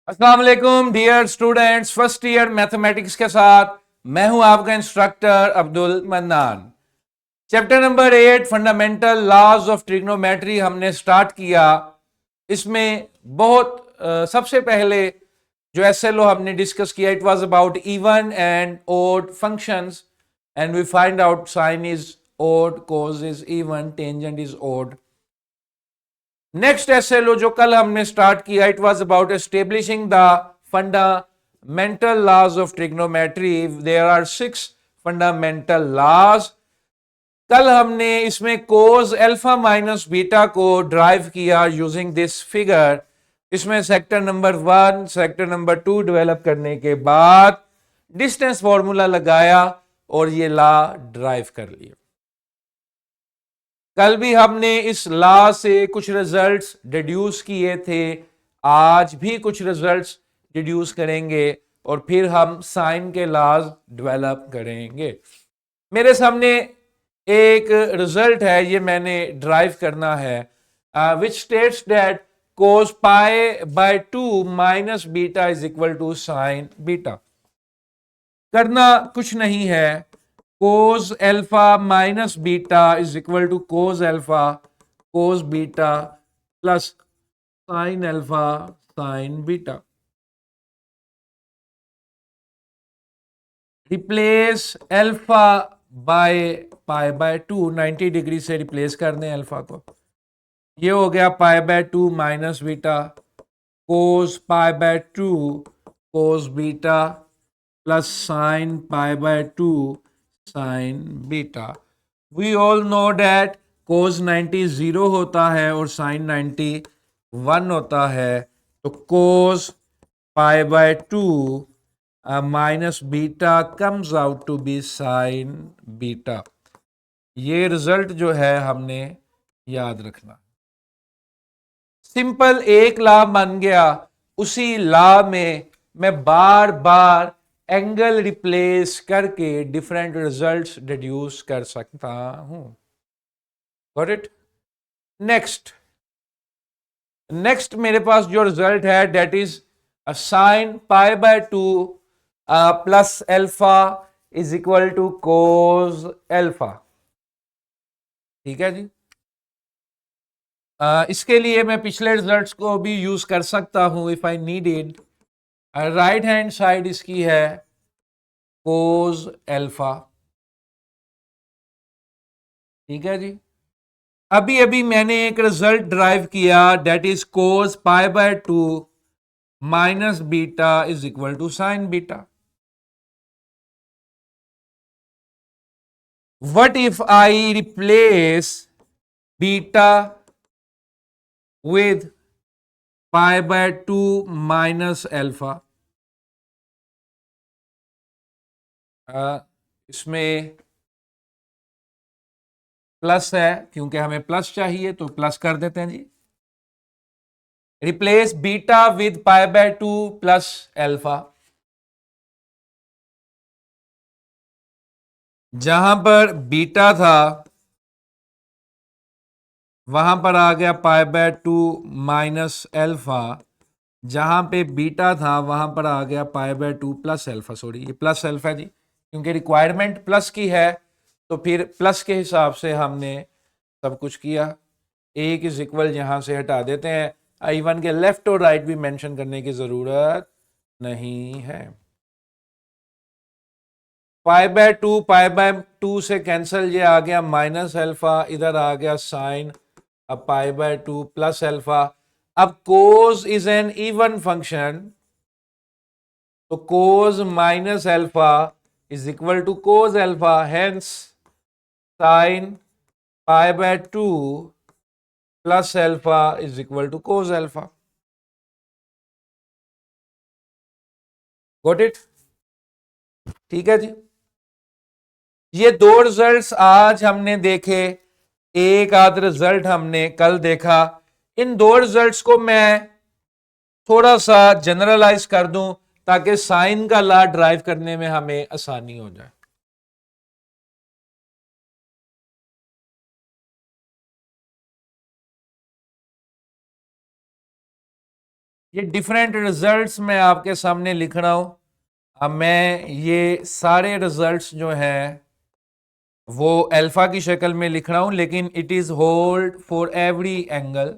अस्सलाम वालेकुम dear students, first year mathematics के साथ मैं हूं आपका instructor Abdul Mannan. Chapter number 8 fundamental laws of trigonometry हमने स्टार्ट किया। इसमें सबसे पहले जो एसएलओ हमने डिस्कस किया, it was about even and odd functions and we find out sine is odd, cos is even, tangent is odd. Next SLO जो कल हमने स्टार्ट किया, it was about establishing the fundamental laws of trigonometry. There are 6 fundamental laws. कल हमने इसमें cos alpha minus beta को derive किया using this figure. इसमें sector number 1, sector number 2 develop करने के बाद डिस्टेंस फॉर्मूला लगाया और ये लॉ ड्राइव कर लिया। कल भी हमने इस लॉ से कुछ रिजल्ट्स डिड्यूस किए थे, आज भी कुछ रिजल्ट्स डिड्यूस करेंगे और फिर हम साइन के लॉज डेवलप करेंगे। मेरे सामने एक रिजल्ट है, ये मैंने ड्राइव करना है, which states that cos pi by 2 minus beta is equal to sine beta. करना कुछ नहीं है, cos alpha minus beta is equal to cos alpha cos beta plus sine alpha sine beta. Replace alpha by pi by 2, 90 degree से replace कर दें alpha को। ये हो गया pi by 2 minus beta cos pi by 2 cos beta plus sine pi by 2 sine beta. We all know that cos 90 0 होता है और साइन 90 1 होता है, तो cos pi by 2 minus beta comes out to be sine beta. ये result जो है हमने याद रखना। सिंपल एक लॉ बन गया, उसी लॉ में मैं बार बार एंगल रिप्लेस करके डिफरेंट रिजल्ट्स डिड्यूस कर सकता हूं। Got it? नेक्स्ट मेरे पास जो रिजल्ट है that is sine pi by 2 plus alpha is equal to cos alpha. ठीक है जी। इसके लिए मैं पिछले रिजल्ट्स को भी यूज कर सकता हूं if I need it. Right hand side इसकी है कोस एल्फा। ठीक है जी। अभी अभी मैंने एक रिजल्ट ड्राइव किया, that is cos pi by 2 minus beta is equal to sine beta. What if I replace beta with pi by 2 minus alpha. इसमें प्लस है, क्योंकि हमें प्लस चाहिए तो प्लस कर देते हैं जी। Replace beta with pi by 2 plus alpha. जहां पर बीटा था वहां पर आ गया पाई बाय 2 माइनस एल्फा। जहां पे बीटा था वहां पर आ गया pi by 2 plus alpha. Sorry, ये प्लस एल्फा जी, क्योंकि रिक्वायरमेंट प्लस की है तो फिर प्लस के हिसाब से हमने सब कुछ किया। एक इज इक्वल यहां से हटा देते हैं, I1 के लेफ्ट और राइट भी मेंशन करने की जरूरत नहीं है। पाई बाय 2 से कैंसिल, ये आ गया माइनस एल्फा, इधर आ गया साइन, अब पाई बाय 2 प्लस एल्फा। अब cos is an even function, तो cos minus alpha is equal to cos alpha, hence sine pi by 2 plus alpha is equal to cos alpha. Got it? ठीक है जी। ये दो रिजल्ट्स आज हमने देखे, एक आध रिजल्ट हमने कल देखा। इन दो रिजल्ट्स को मैं थोड़ा सा जनरलाइज कर दूं ताकि साइन का लॉ ड्राइव करने में हमें आसानी हो जाए। ये डिफरेंट रिजल्ट्स मैं आपके सामने लिख रहा हूं। अब मैं ये सारे रिजल्ट्स जो हैं वो अल्फा की शक्ल में लिख रहा हूं, लेकिन it is hold for every angle.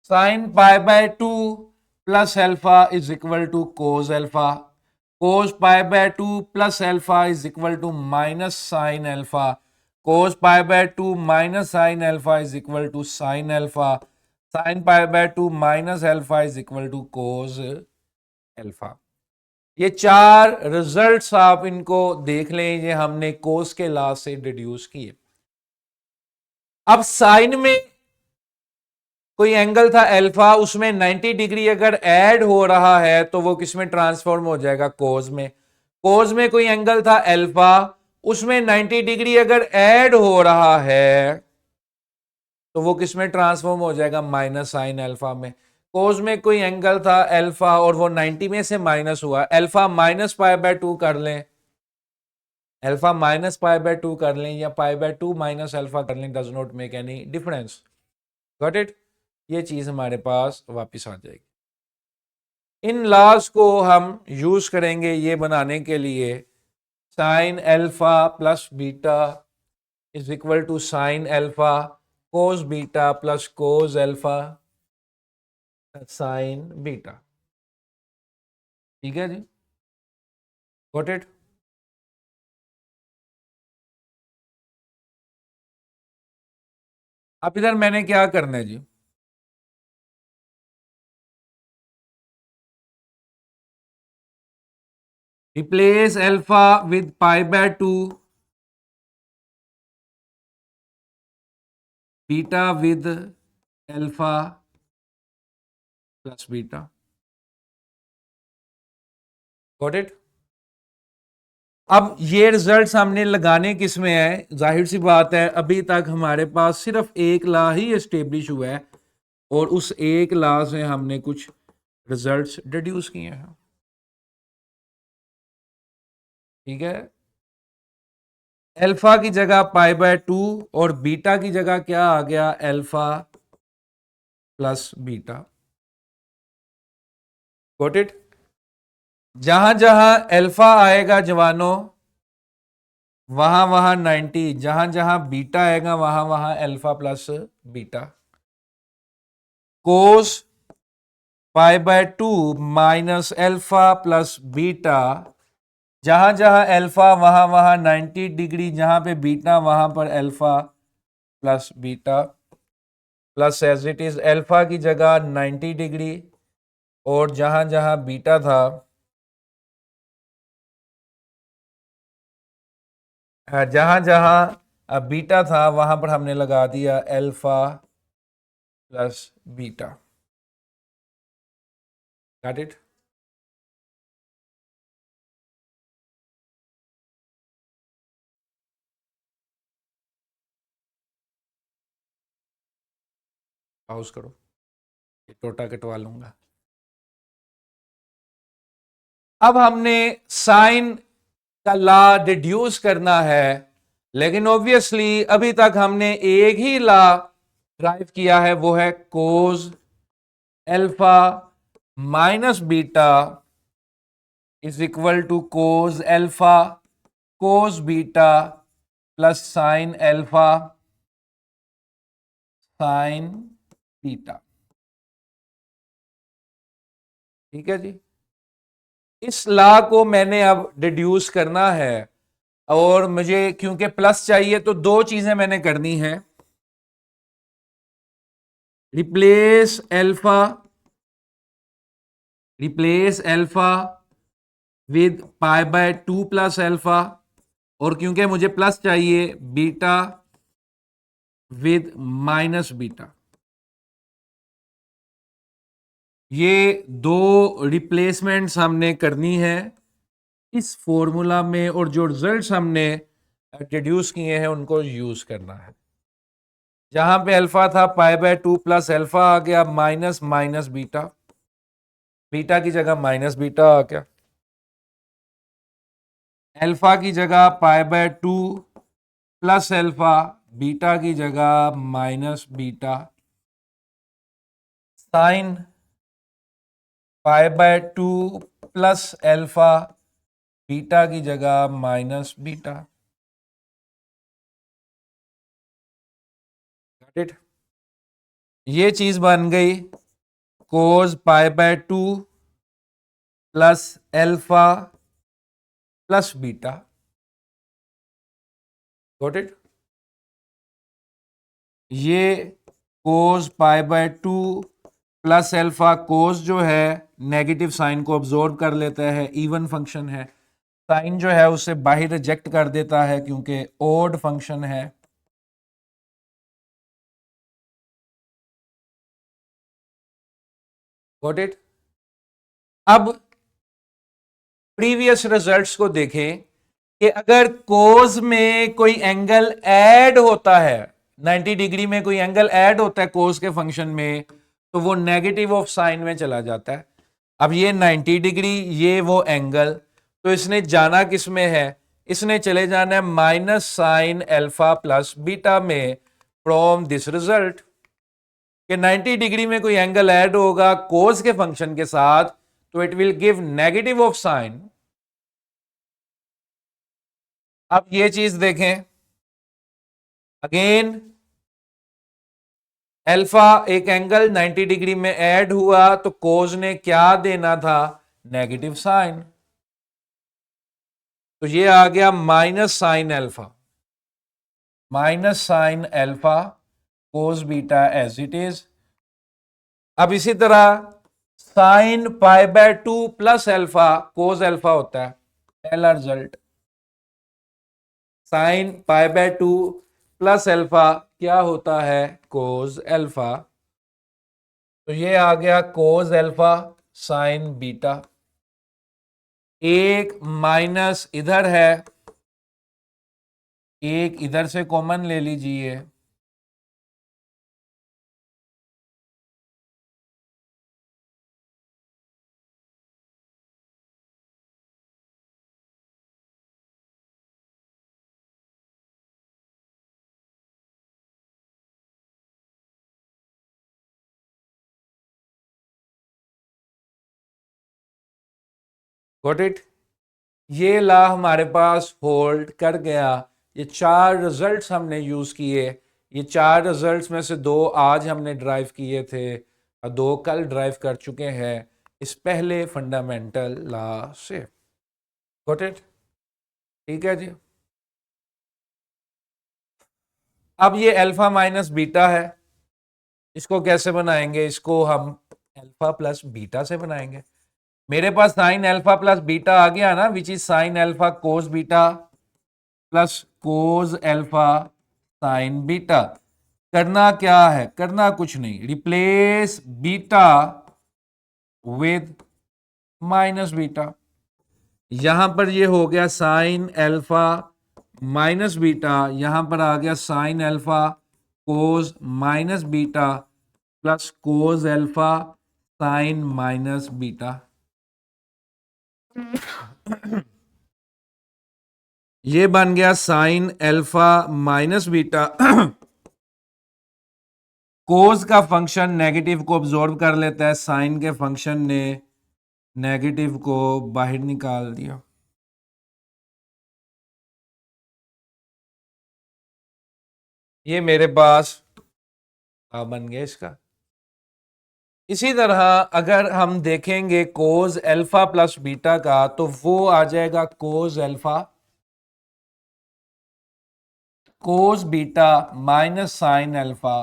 Sine pi by 2 plus alpha is equal to cos alpha. Cos pi by 2 plus alpha is equal to minus sine alpha. Cos pi by 2 minus sine alpha is equal to sine alpha. Sine pi by 2 minus alpha is equal to cos alpha. ये चार results आप इनको देख लें, ये हमने कोस के law से डिड्यूस किए। अब साइन में कोई एंगल था अल्फा, उसमें 90 डिग्री अगर ऐड हो रहा है तो वो किस में ट्रांसफॉर्म हो जाएगा? कोस में। कोस में कोई एंगल था अल्फा, उसमें 90 डिग्री अगर ऐड हो रहा है तो वो किस में ट्रांसफॉर्म हो जाएगा? माइनस साइन अल्फा में। कोस में कोई एंगल था अल्फा और वो 90 में से माइनस हुआ, अल्फा माइनस पाई बाय 2 कर लें, अल्फा माइनस पाई बाय 2 कर लें या पाई बाय 2 माइनस अल्फा कर लें, does not make any difference. Got it? ये चीज हमारे पास वापस आ जाएगी। इन लॉज को हम यूज करेंगे ये बनाने के लिए। Sine alpha plus beta is equal to sine alpha cos beta plus cos alpha sine beta. ठीक है जी, गॉट इट? अब इधर मैंने क्या करना है जी? Replace alpha with pi by 2, beta with alpha plus beta. Got it? अब ये रिजल्ट सामने लगाने किस में है? जाहिर सी बात है, अभी तक हमारे पास सिर्फ एक लॉ ही एस्टेब्लिश हुआ है और उस एक लॉ से हमने कुछ रिजल्ट्स डिड्यूस किए हैं। ठीक है, अल्फा की जगह पाई बाय 2 और बीटा की जगह क्या आ गया? Alpha plus beta. Got it? जहां जहां अल्फा आएगा जवानों वहां वहां 90, जहां जहां बीटा आएगा वहां वहां alpha plus beta. Cos pi by 2 minus alpha plus beta, जहां जहां अल्फा वहां वहां 90 डिग्री, जहां पे बीटा वहां पर alpha plus beta plus as it is alpha की जगह 90 डिग्री और जहां जहां बीटा था जहां जहां बीटा था वहां पर हमने लगा दिया alpha plus beta. Got it? Pause करो, ये टोटा कटवा लूंगा। अब हमने साइन का लॉ डिड्यूस करना है, लेकिन ऑब्वियसली अभी तक हमने एक ही लॉ ड्राइव किया है, वो है cos alpha minus beta is equal to cos alpha cos beta plus sine alpha sine beta. ठीक है जी, इस लॉ को मैंने अब डिड्यूस करना है और मुझे क्योंकि प्लस चाहिए तो दो चीजें मैंने करनी है। Replace alpha with pi by 2 plus alpha, और क्योंकि मुझे प्लस चाहिए बीटा विद माइनस बीटा। ये दो रिप्लेसमेंट्स हमने करनी है इस फॉर्मूला में और जो रिजल्ट्स हमने इंट्रोड्यूस किए हैं उनको यूज करना है। जहां पे अल्फा था पाई बाय 2 प्लस अल्फा आ गया माइनस माइनस बीटा, बीटा की जगह माइनस बीटा आ गया। अल्फा की जगह pi by 2 plus alpha, beta की जगह minus beta. Sine π/2 plus alpha beta की जगह माइनस बीटा। इट ये चीज बन गई cos π/2 plus alpha plus beta. Got it. ये कोस π/2 प्लस एल्फा, कोस जो है नेगेटिव साइन को ऑब्जॉर्व कर लेता है, इवन फंक्शन है। साइन जो है उसे बाहर रिजेक्ट कर देता है क्योंकि ओड फंक्शन है। Got it. अब प्रीवियस रिजल्ट्स को देखें कि अगर कोस में कोई एंगल ऐड होता है, 90 डिग्री में कोई एंगल ऐड होता है कोस के फंक्शन में, तो वो नेगेटिव ऑफ साइन में चला जाता है। अब ये 90 डिग्री, ये वो एंगल, तो इसने जाना किस में है? इसने चले जाना है minus sine alpha plus beta में फ्रॉम दिस रिजल्ट कि 90 डिग्री में कोई एंगल ऐड होगा कोस के फंक्शन के साथ तो it will give negative of sine. अब ये चीज देखें अगेन, अल्फा एक एंगल 90 डिग्री में ऐड हुआ तो कोस ने क्या देना था? Negative sine. तो ये आ गया minus sine alpha, minus sine alpha cos beta as it is. अब इसी तरह sine π/2 plus alpha cos alpha होता है, पहला रिजल्ट। साइन π/2 प्लस एल्फा क्या होता है? Cos alpha. तो ये आ गया कोस एल्फा साइन बीटा। एक माइनस इधर है, एक इधर से कॉमन ले लीजिए। Got it. ये ला हमारे पास होल्ड कर गया। ये चार रिजल्ट्स हमने यूज किए। ये चार रिजल्ट्स में से दो आज हमने ड्राइव किए थे और दो कल ड्राइव कर चुके हैं इस पहले फंडामेंटल लॉ से। Got it. ठीक है जी। अब ये अल्फा माइनस बीटा है, इसको कैसे बनाएंगे? इसको हम अल्फा प्लस बीटा से बनाएंगे। मेरे पास साइन अल्फा प्लस बीटा आ गया ना, which is sine alpha cos beta plus cos alpha sine beta. करना क्या है? करना कुछ नहीं, replace beta with minus beta. यहां पर ये हो गया साइन अल्फा माइनस बीटा, यहां पर आ गया साइन अल्फा कोस minus beta plus cos alpha sign minus beta. ये बन गया साइन अल्फा माइनस बीटा। कोस का फंक्शन नेगेटिव को ऑब्जॉर्व कर लेता है, साइन के फंक्शन ने नेगेटिव को बाहर निकाल दिया। ये मेरे पास बन गया इसका। इसी तरह अगर हम देखेंगे कोस अल्फा प्लस बीटा का तो वो आ जाएगा कोस alpha cos beta minus sine alpha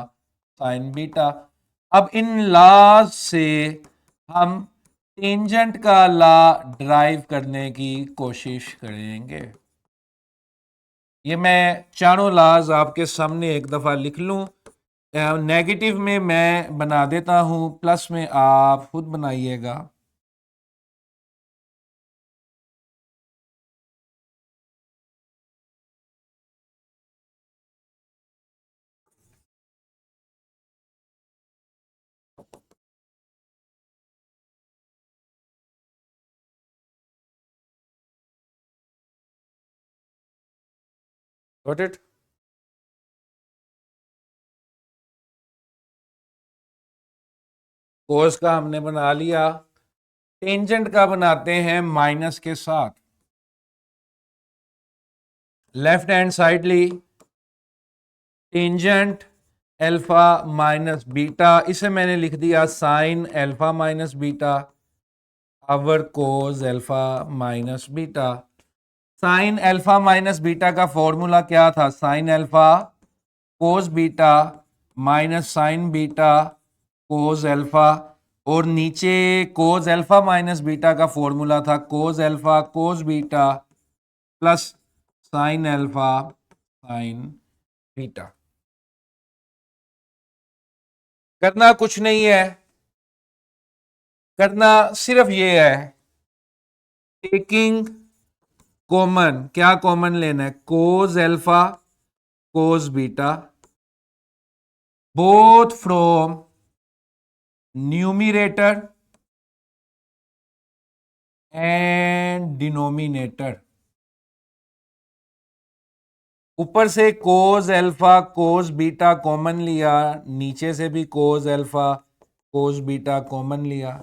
sine beta. अब इन लॉ से हम टेंजेंट का लॉ ड्राइव करने की कोशिश करेंगे। ये मैं चारों लॉज आपके सामने एक दफा लिख लूं। नेगेटिव में मैं बना देता हूं, प्लस में आप खुद बनाइएगा। Got it. कोस का हमने बना लिया, टेंजेंट का बनाते हैं माइनस के साथ। लेफ्ट हैंड साइड ली, टेंजेंट अल्फा माइनस बीटा, इसे मैंने लिख दिया sine alpha minus beta over cos alpha minus beta. Sine alpha minus beta का फॉर्मूला क्या था? Sine alpha cos beta minus sine beta cos alpha, और नीचे कोस अल्फा माइनस बीटा का फॉर्मूला था cos alpha cos beta plus sine alpha sine beta. करना कुछ नहीं है, करना सिर्फ ये है, टेकिंग कॉमन, क्या कॉमन लेना है? Cos alpha cos beta both from numerator and denominator. ऊपर से कोस अल्फा कोस बीटा कॉमन लिया, नीचे से भी कोस अल्फा कोस बीटा कॉमन लिया।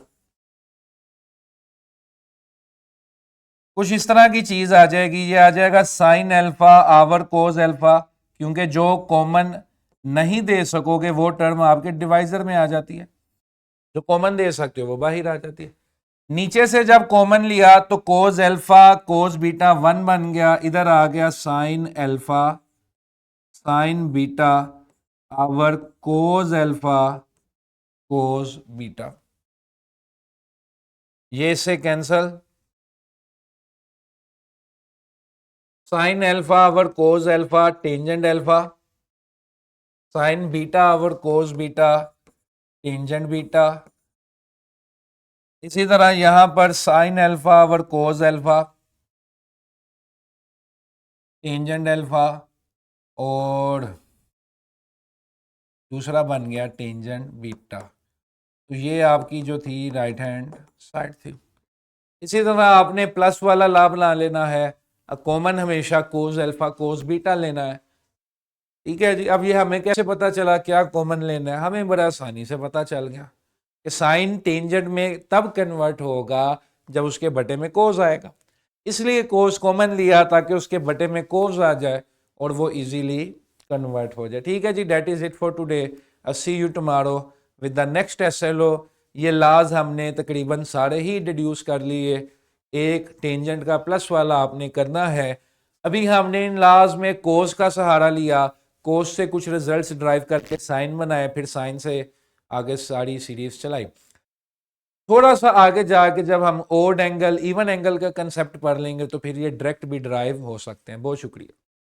कुछ इस तरह की चीज आ जाएगी, ये आ जाएगा sine alpha over cos alpha, क्योंकि जो कॉमन नहीं दे सकोगे वो टर्म आपके डिवाइजर में आ जाती है, जो कॉमन दे सकते हो वो बाहर आ जाती है। नीचे से जब कॉमन लिया तो कोस अल्फा कोस बीटा 1 बन गया, इधर आ गया sine alpha sine beta over cos alpha cos beta, ये से cancel. Sine alpha over cos alpha tangent alpha, sine beta over cos beta tangent beta. इसी तरह यहां पर sine alpha over cos alpha tangent alpha, और दूसरा बन गया टेंजेंट बीटा। तो ये आपकी जो थी राइट हैंड साइड थी। इसी तरह आपने प्लस वाला लाभ ला लेना है, कॉमन हमेशा कोस अल्फा कोस बीटा लेना है। ठीक है जी। अब ये हमें कैसे पता चला क्या कॉमन लेना है? हमें बड़ा आसानी से पता चल गया कि साइन टेंजेंट में तब कन्वर्ट होगा जब उसके बटे में कोस आएगा, इसलिए कोस कॉमन लिया ताकि उसके बटे में कोस आ जाए और वो इजीली कन्वर्ट हो जाए। ठीक है जी, that is it for today. I see you tomorrow with the next SLO. ये लाज हमने तकरीबन सारे ही डिड्यूस कर लिए, एक टेंजेंट का प्लस वाला आपने करना है। अभी हमने इन लाज में कोस का सहारा लिया, कोस से कुछ रिजल्ट्स ड्राइव करके साइन बनाए, फिर साइन से आगे सारी सीरीज चलाई। थोड़ा सा आगे जाके जब हम ओड एंगल इवन एंगल का कंसेप्ट पढ़ लेंगे तो फिर ये डायरेक्ट भी ड्राइव हो सकते हैं। बहुत शुक्रिया।